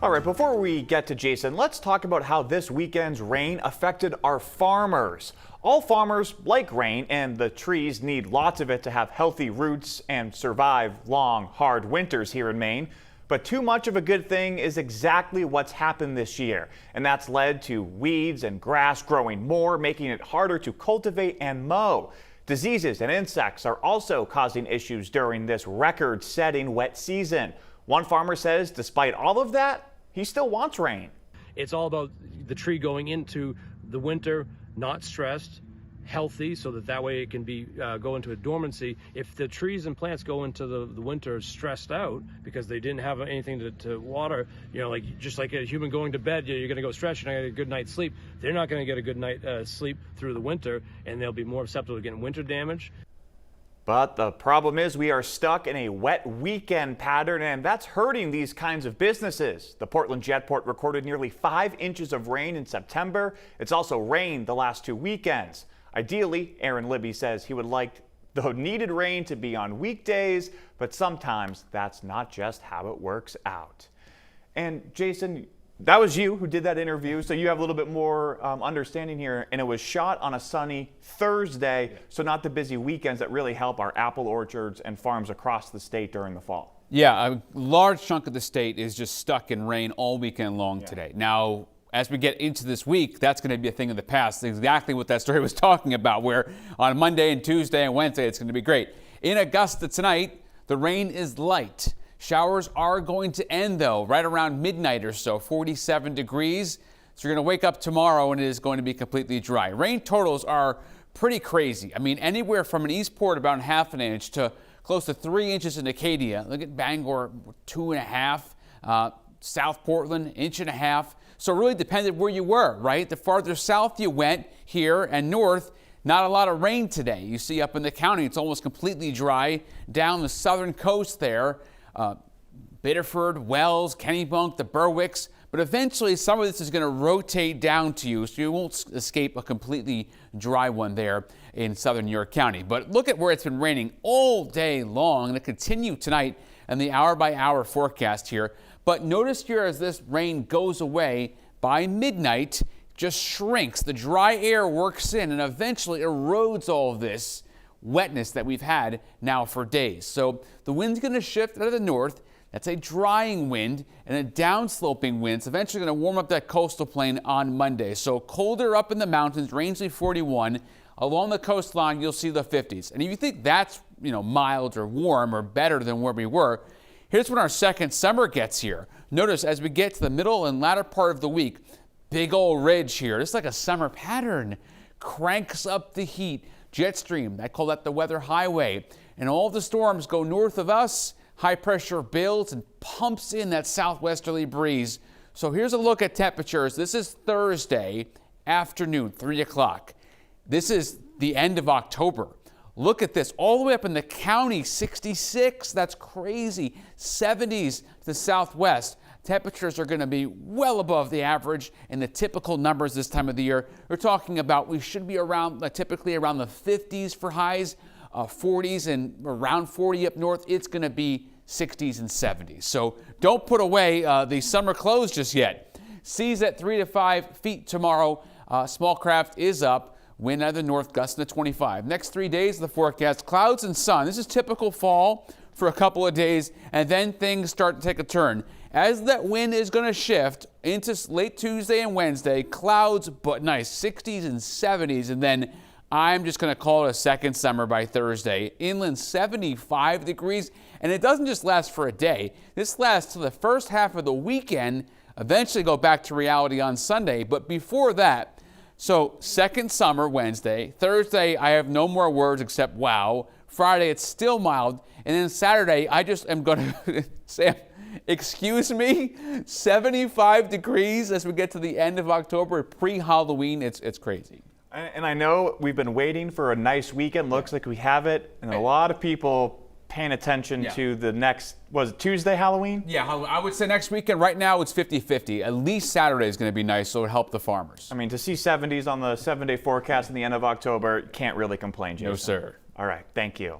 All right, before we get to Jason, let's talk about how this weekend's rain affected our farmers. All farmers like rain, and the trees need lots of it to have healthy roots and survive long, hard winters here in Maine. But too much of a good thing is exactly what's happened this year, and that's led to weeds and grass growing more, making it harder to cultivate and mow. Diseases and insects are also causing issues during this record-setting wet season. One farmer says despite all of that, he still wants rain. It's all about the tree going into the winter not stressed, healthy, so that way it can be go into a dormancy. If the trees and plants go into the winter stressed out because they didn't have anything to water, just like a human going to bed, you're going to go stressed, you're not going to get a good night's sleep. They're not going to get a good night's sleep through the winter, and they'll be more susceptible to getting winter damage. But the problem is we are stuck in a wet weekend pattern, and that's hurting these kinds of businesses. The Portland Jetport recorded nearly 5 inches of rain in September. It's also rained the last 2 weekends. Ideally, Aaron Libby says he would like the needed rain to be on weekdays, but sometimes that's not just how it works out. And Jason, that was you who did that interview, so you have a little bit more understanding here, and it was shot on a sunny Thursday, so not the busy weekends that really help our apple orchards and farms across the state during the fall. Yeah, a large chunk of the state is just stuck in rain all weekend long today. Now, as we get into this week, that's going to be a thing of the past. Exactly what that story was talking about, where on Monday and Tuesday and Wednesday, it's going to be great. In Augusta tonight, the rain is light. Showers are going to end, though, right around midnight or so, 47 degrees. So you're going to wake up tomorrow and it is going to be completely dry. Rain totals are pretty crazy. I mean, anywhere from an Eastport about ½ an inch to close to 3 inches in Acadia. Look at Bangor, 2.5. South Portland, 1.5 inches. So it really depended where you were, right? The farther south you went here and north, not a lot of rain today. You see up in the county, it's almost completely dry. Down the southern coast there, Biddeford, Wells, Kennebunk, the Berwicks. But eventually some of this is going to rotate down to you, so you won't escape a completely dry one there in southern New York County. But look at where it's been raining all day long, and it continue tonight in the hour-by-hour forecast here. But notice here as this rain goes away, by midnight, just shrinks. The dry air works in and eventually erodes all of this wetness that we've had now for days. So the wind's going to shift out of the north. That's a drying wind and a downsloping wind. It's eventually going to warm up that coastal plain on Monday. So colder up in the mountains, Rangeley 41. Along the coastline, you'll see the 50s. And if you think that's, mild or warm or better than where we were, here's when our second summer gets here. Notice as we get to the middle and latter part of the week, big old ridge here. It's like a summer pattern. Cranks up the heat. Jet stream, I call that the weather highway. And all the storms go north of us. High pressure builds and pumps in that southwesterly breeze. So here's a look at temperatures. This is Thursday afternoon, 3 o'clock. This is the end of October. Look at this, all the way up in the county, 66, that's crazy. 70s to the southwest. Temperatures are going to be well above the average and the typical numbers this time of the year. We're talking about we should be around, typically around the 50s for highs, 40s and around 40 up north. It's going to be 60s and 70s. So don't put away the summer clothes just yet. Seas at 3 to 5 feet tomorrow. Small craft is up. Wind out of the north, gusting to 25. Next 3 days of the forecast, clouds and sun. This is typical fall for a couple of days, and then things start to take a turn. As that wind is going to shift into late Tuesday and Wednesday, clouds, but nice, 60s and 70s, and then I'm just going to call it a second summer by Thursday. Inland 75 degrees, and it doesn't just last for a day. This lasts till the first half of the weekend, eventually go back to reality on Sunday, but before that, so second summer Wednesday. Thursday, I have no more words except wow. Friday, it's still mild. And then Saturday, I just am going to say, excuse me, 75 degrees as we get to the end of October, pre-Halloween. It's crazy. And I know we've been waiting for a nice weekend. Looks like we have it. And a lot of people paying attention to the next, was it Tuesday Halloween? Yeah, I would say next weekend. Right now it's 50-50. At least Saturday is going to be nice, so it'll help the farmers. I mean, to see 70s on the 7-day forecast in the end of October, can't really complain, Jason. No, sir. All right, thank you.